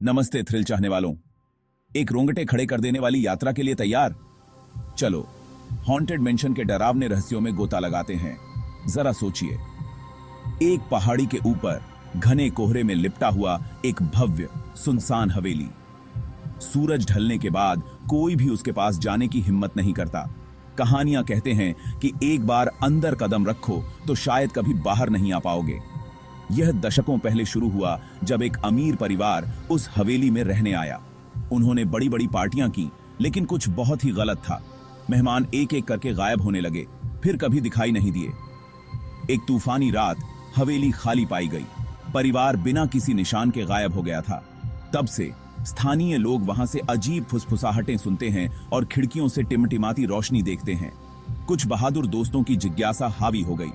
नमस्ते थ्रिल चाहने वालों। एक रोंगटे खड़े कर देने वाली यात्रा के लिए तैयार? चलो हॉन्टेड मेंशन के डरावने रहस्यों में गोता लगाते हैं। जरा सोचिए, एक पहाड़ी के ऊपर घने कोहरे में लिपटा हुआ एक भव्य सुनसान हवेली। सूरज ढलने के बाद कोई भी उसके पास जाने की हिम्मत नहीं करता। कहानियां कहते हैं कि एक बार अंदर कदम रखो तो शायद कभी बाहर नहीं आ पाओगे। यह दशकों पहले शुरू हुआ जब एक अमीर परिवार उस हवेली में रहने आया। उन्होंने बड़ी बड़ी पार्टियां की, लेकिन कुछ बहुत ही गलत था। मेहमान एक एक करके गायब होने लगे, फिर कभी दिखाई नहीं दिए। एक तूफानी रात हवेली खाली पाई गई। परिवार बिना किसी निशान के गायब हो गया था। तब से स्थानीय लोग वहां से अजीब फुसफुसाहटें सुनते हैं और खिड़कियों से टिमटिमाती रोशनी देखते हैं। कुछ बहादुर दोस्तों की जिज्ञासा हावी हो गई।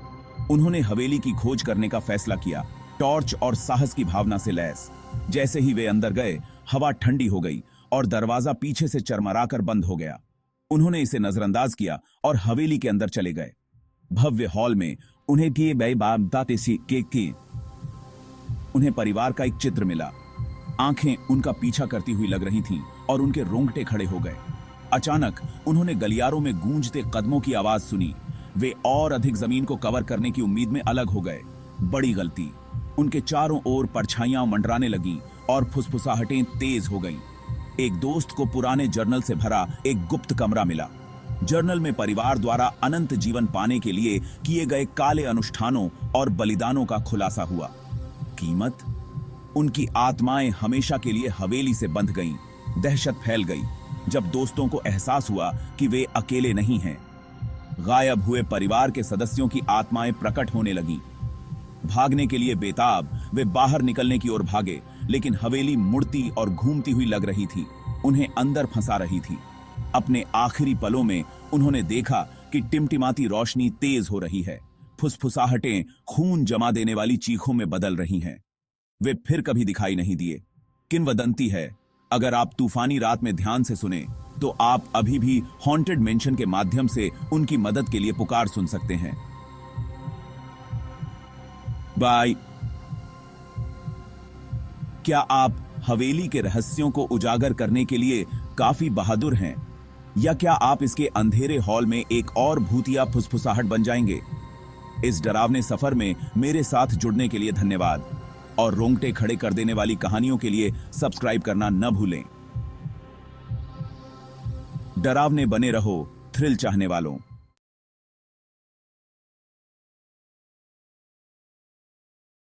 उन्होंने हवेली की खोज करने का फैसला किया, टॉर्च और साहस की भावना से लैस। जैसे ही वे अंदर गए, हवा ठंडी हो गई और दरवाजा पीछे से चरमराकर बंद हो गया। उन्होंने इसे नजरअंदाज किया और हवेली के अंदर चले गए। भव्य हॉल में उन्हें उन्हें परिवार का एक चित्र मिला। आंखें उनका पीछा करती हुई लग रही थीं और उनके रोंगटे खड़े हो गए। अचानक उन्होंने गलियारों में गूंजते कदमों की आवाज सुनी। वे और अधिक जमीन को कवर करने की उम्मीद में अलग हो गए। बड़ी गलती। उनके चारों ओर परछाइयां मंडराने लगीं और फुसफुसाहटें तेज हो गईं। एक दोस्त को पुराने जर्नल से भरा एक गुप्त कमरा मिला। जर्नल में परिवार द्वारा अनंत जीवन पाने के लिए किए गए काले अनुष्ठानों और बलिदानों का खुलासा हुआ। कीमत? उनकी आत्माएं हमेशा के लिए हवेली से बंध गईं। दहशत फैल गई जब दोस्तों को एहसास हुआ कि वे अकेले नहीं हैं। गायब हुए परिवार के सदस्यों की आत्माएं प्रकट होने लगीं। भागने के लिए बेताब वे बाहर निकलने की ओर भागे, लेकिन हवेली मुड़ती और घूमती हुई लग रही थी, उन्हें अंदर फंसा रही थी। अपने आखिरी पलों में उन्होंने देखा कि टिमटिमाती रोशनी तेज हो रही है, फुसफुसाहटें खून जमा देने वाली चीखों में बदल रही हैं। वे फिर कभी दिखाई नहीं दिए। किंवदंती है, अगर आप तूफानी रात में ध्यान से सुने तो आप अभी भी हॉन्टेड मेंशन के माध्यम से उनकी मदद के लिए पुकार सुन सकते हैं। बाय। क्या आप हवेली के रहस्यों को उजागर करने के लिए काफी बहादुर हैं, या क्या आप इसके अंधेरे हॉल में एक और भूतिया फुसफुसाहट बन जाएंगे? इस डरावने सफर में मेरे साथ जुड़ने के लिए धन्यवाद, और रोंगटे खड़े कर देने वाली कहानियों के लिए सब्सक्राइब करना न भूलें। डरावने बने रहो थ्रिल चाहने वालों।